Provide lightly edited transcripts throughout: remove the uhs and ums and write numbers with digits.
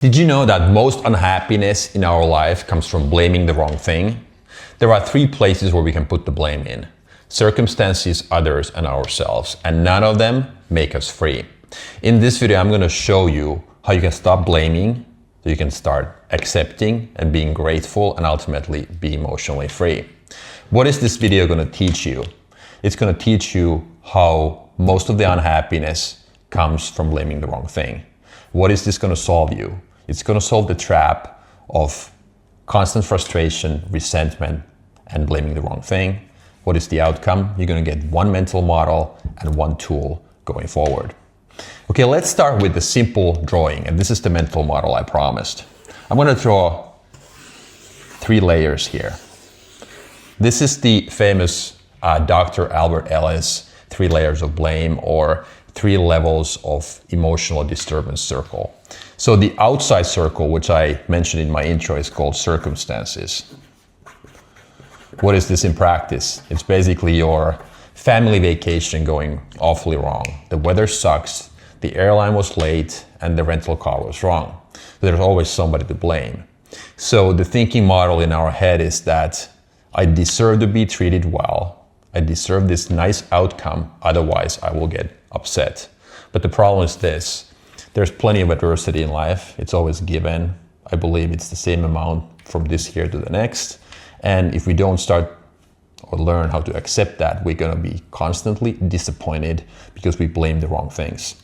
Did you know that most unhappiness in our life comes from blaming the wrong thing? There are three places where we can put the blame in: circumstances, others, and ourselves, and none of them make us free. In this video, I'm going to show you how you can stop blaming, so you can start accepting and being grateful, and ultimately be emotionally free. What is this video going to teach you? It's going to teach you how most of the unhappiness comes from blaming the wrong thing. What is this going to solve you? It's going to solve the trap of constant frustration, resentment, and blaming the wrong thing. What is the outcome? You're going to get one mental model and one tool going forward. Okay, let's start with the simple drawing, and this is the mental model I promised. I'm going to draw 3 layers here. This is the famous Dr. Albert Ellis 3 layers of blame, or 3 levels of emotional disturbance circle. So the outside circle, which I mentioned in my intro, is called circumstances. What is this in practice? It's basically your family vacation going awfully wrong. The weather sucks, the airline was late, and the rental car was wrong. There's always somebody to blame. So the thinking model in our head is that I deserve to be treated well. I deserve this nice outcome, otherwise I will get upset. But the problem is this: there's plenty of adversity in life. It's always given. I believe it's the same amount from this year to the next. And if we don't start or learn how to accept that, we're going to be constantly disappointed because we blame the wrong things.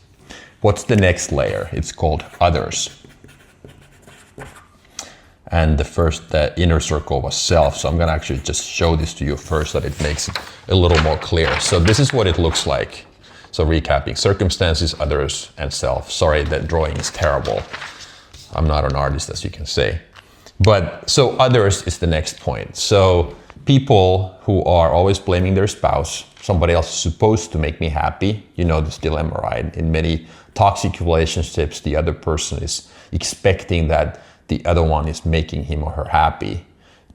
What's the next layer? It's called others. And the inner circle was self. So I'm going to actually just show this to you first, so that it makes it a little more clear. So this is what it looks like. So recapping: circumstances, others, and self. Sorry, that drawing is terrible. I'm not an artist, as you can see. But so others is the next point. So people who are always blaming their spouse, somebody else is supposed to make me happy. You know this dilemma, right? In many toxic relationships, the other person is expecting that the other one is making him or her happy,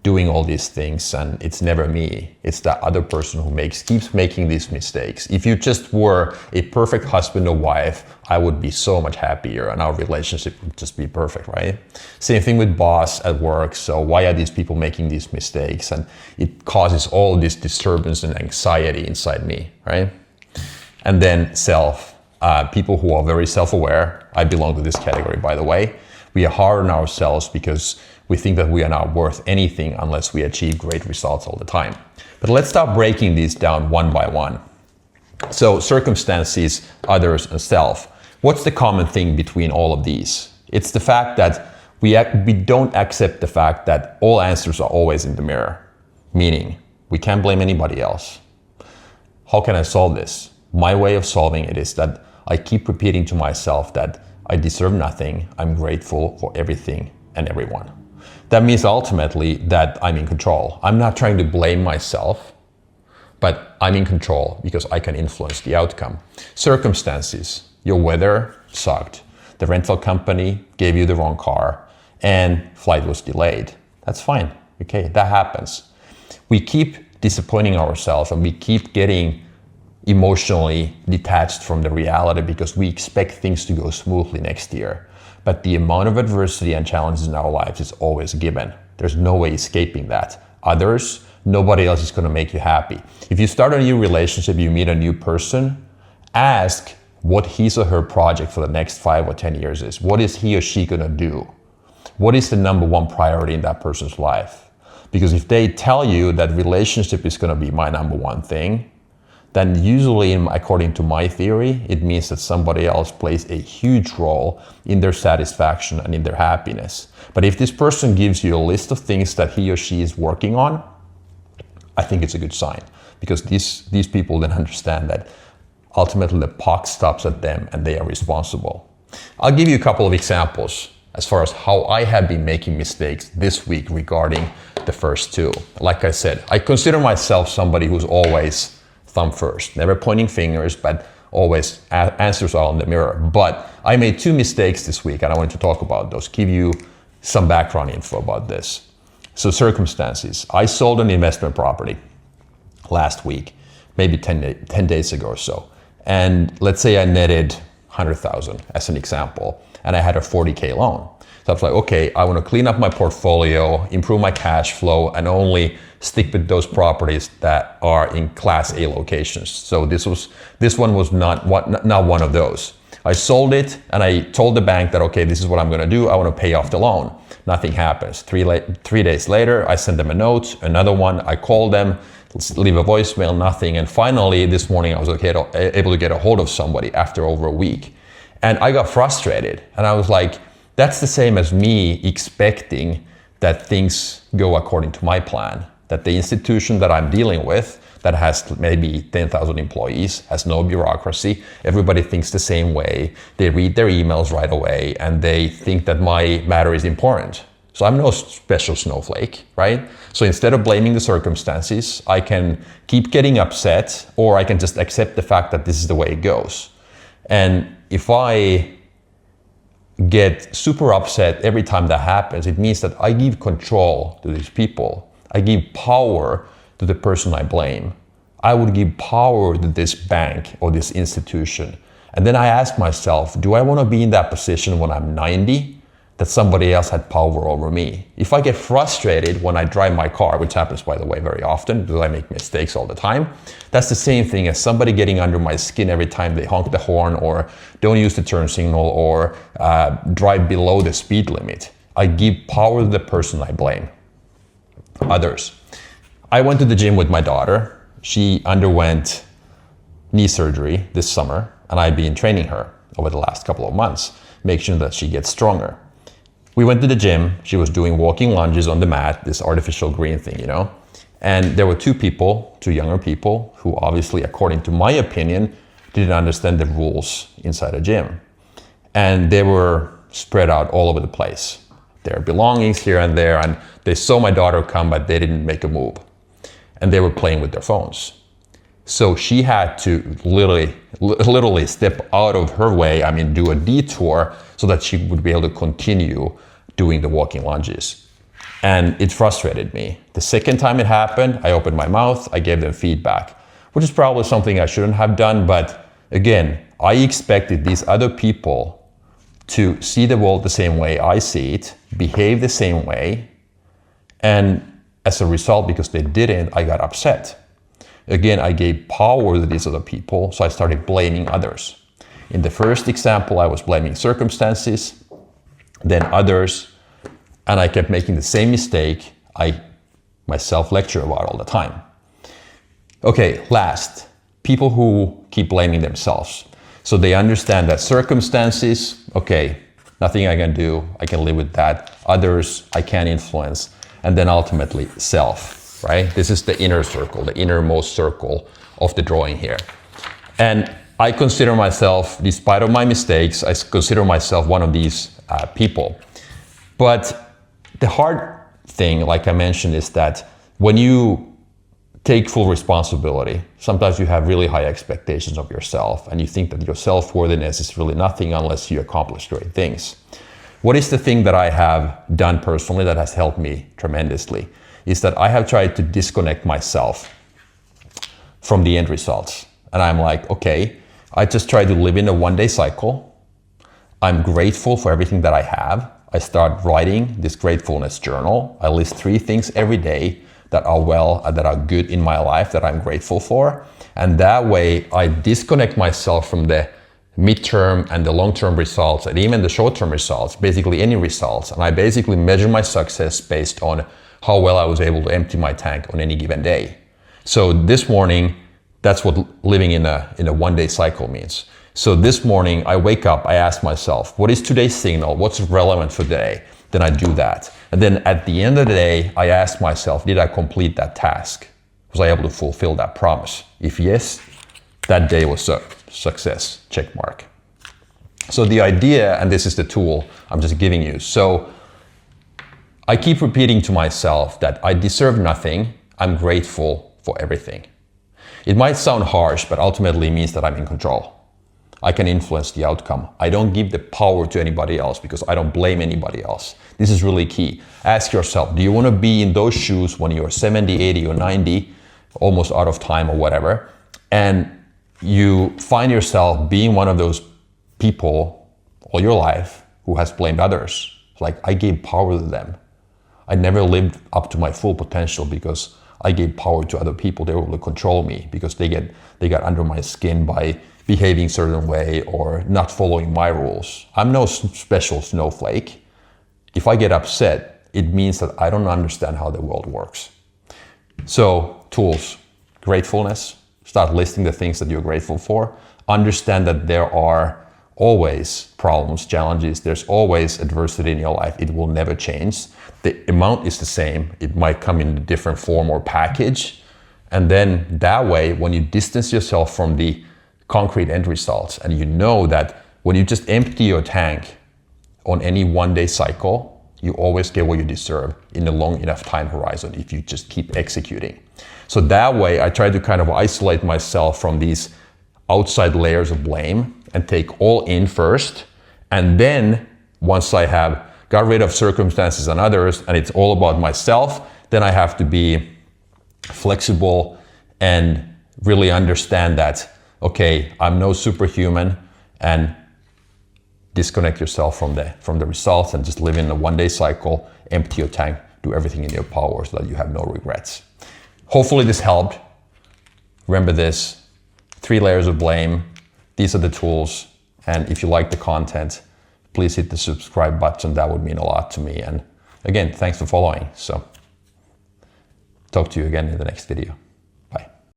doing all these things, and it's never me. It's that other person who keeps making these mistakes. If you just were a perfect husband or wife, I would be so much happier and our relationship would just be perfect, right? Same thing with boss at work. So why are these people making these mistakes? And it causes all this disturbance and anxiety inside me, right? And then self, people who are very self-aware. I belong to this category, by the way. We are hard on ourselves because we think that we are not worth anything unless we achieve great results all the time. But let's start breaking these down one by one. So circumstances, others, and self. What's the common thing between all of these? It's the fact that we don't accept the fact that all answers are always in the mirror. Meaning, we can't blame anybody else. How can I solve this? My way of solving it is that I keep repeating to myself that I deserve nothing. I'm grateful for everything and everyone. That means ultimately that I'm in control. I'm not trying to blame myself, but I'm in control because I can influence the outcome. Circumstances: your weather sucked, the rental company gave you the wrong car, and flight was delayed. That's fine. Okay, that happens. We keep disappointing ourselves and we keep getting emotionally detached from the reality because we expect things to go smoothly next year. But the amount of adversity and challenges in our lives is always given. There's no way escaping that. Others, nobody else is going to make you happy. If you start a new relationship, you meet a new person, ask what his or her project for the next 5 or 10 years is. What is he or she going to do? What is the number one priority in that person's life? Because if they tell you that relationship is going to be my number one thing, then usually, according to my theory, it means that somebody else plays a huge role in their satisfaction and in their happiness. But if this person gives you a list of things that he or she is working on, I think it's a good sign, because these people then understand that ultimately the puck stops at them and they are responsible. I'll give you a couple of examples as far as how I have been making mistakes this week regarding the first 2. Like I said, I consider myself somebody who's always thumb first, never pointing fingers, but always answers are in the mirror. But I made 2 mistakes this week and I wanted to talk about those, give you some background info about this. So circumstances: I sold an investment property last week, maybe 10 days ago or so. And let's say I netted 100,000 as an example, and I had a 40K loan. So I was like, okay, I want to clean up my portfolio, improve my cash flow, and only stick with those properties that are in Class A locations. So this one was not one of those. I sold it and I told the bank that, okay, this is what I'm going to do. I want to pay off the loan. Nothing happens. 3 days later, I sent them a note, another one. I called them, leave a voicemail, nothing. And finally, this morning, I was able to get a hold of somebody after over a week. And I got frustrated. And I was like, that's the same as me expecting that things go according to my plan, that the institution that I'm dealing with that has maybe 10,000 employees, has no bureaucracy, everybody thinks the same way, they read their emails right away, and they think that my matter is important. So I'm no special snowflake, right? So instead of blaming the circumstances, I can keep getting upset, or I can just accept the fact that this is the way it goes. And if I get super upset every time that happens, it means that I give control to these people. I give power to the person I blame. I would give power to this bank or this institution. And then I ask myself, do I want to be in that position when I'm 90, that somebody else had power over me? If I get frustrated when I drive my car, which happens, by the way, very often, because I make mistakes all the time, that's the same thing as somebody getting under my skin every time they honk the horn or don't use the turn signal or drive below the speed limit. I give power to the person I blame. Others. I went to the gym with my daughter. She underwent knee surgery this summer, and I've been training her over the last couple of months, make sure that she gets stronger. We went to the gym. She was doing walking lunges on the mat, this artificial green thing, you know. And there were two younger people, who obviously, according to my opinion, didn't understand the rules inside a gym. And they were spread out all over the place. Their belongings here and there, and they saw my daughter come, but they didn't make a move. And they were playing with their phones. So she had to literally step out of her way, do a detour so that she would be able to continue doing the walking lunges. And it frustrated me. The second time it happened, I opened my mouth, I gave them feedback, which is probably something I shouldn't have done. But again, I expected these other people to see the world the same way I see it, behave the same way, and as a result, because they didn't, I got upset. Again, I gave power to these other people, so I started blaming others. In the first example, I was blaming circumstances, then others, and I kept making the same mistake I myself lecture about all the time. Okay, last, people who keep blaming themselves. So they understand that circumstances, okay, nothing I can do, I can live with that. Others, I can't influence. And then ultimately self, right? This is the inner circle, the innermost circle of the drawing here. And I consider myself, despite of my mistakes, I consider myself one of these people. But the hard thing, like I mentioned, is that when you take full responsibility, sometimes you have really high expectations of yourself, and you think that your self-worthiness is really nothing unless you accomplish great things. What is the thing that I have done personally that has helped me tremendously is that I have tried to disconnect myself from the end results. And I'm like, okay, I just try to live in a one-day cycle. I'm grateful for everything that I have. I start writing this gratefulness journal. I list 3 things every day that are good in my life that I'm grateful for. And that way I disconnect myself from the midterm and the long-term results and even the short-term results, basically any results. And I basically measure my success based on how well I was able to empty my tank on any given day. So this morning, that's what living in a one-day cycle means. So this morning I wake up, I ask myself, what is today's signal? What's relevant for today? Then I do that. And then at the end of the day, I ask myself, did I complete that task? Was I able to fulfill that promise? If yes, that day was a success, check mark. So the idea, and this is the tool I'm just giving you. So I keep repeating to myself that I deserve nothing. I'm grateful for everything. It might sound harsh, but ultimately it means that I'm in control. I can influence the outcome. I don't give the power to anybody else because I don't blame anybody else. This is really key. Ask yourself, do you want to be in those shoes when you're 70, 80, or 90, almost out of time or whatever, and you find yourself being one of those people all your life who has blamed others? Like I gave power to them. I never lived up to my full potential because I gave power to other people. They were able to control me because they got under my skin by behaving a certain way or not following my rules. I'm no special snowflake. If I get upset, it means that I don't understand how the world works. So tools, gratefulness, start listing the things that you're grateful for. Understand that there are always problems, challenges. There's always adversity in your life. It will never change. The amount is the same. It might come in a different form or package. And then that way, when you distance yourself from the concrete end results, and you know that when you just empty your tank on any one-day cycle, you always get what you deserve in a long enough time horizon if you just keep executing. So that way, I try to kind of isolate myself from these outside layers of blame and take all in first. And then once I have got rid of circumstances and others, and it's all about myself, then I have to be flexible and really understand that, okay, I'm no superhuman, and disconnect yourself from the results and just live in a one-day cycle, empty your tank, do everything in your power so that you have no regrets. Hopefully this helped. Remember this, 3 layers of blame. These are the tools. And if you like the content, please hit the subscribe button. That would mean a lot to me. And again, thanks for following. So talk to you again in the next video.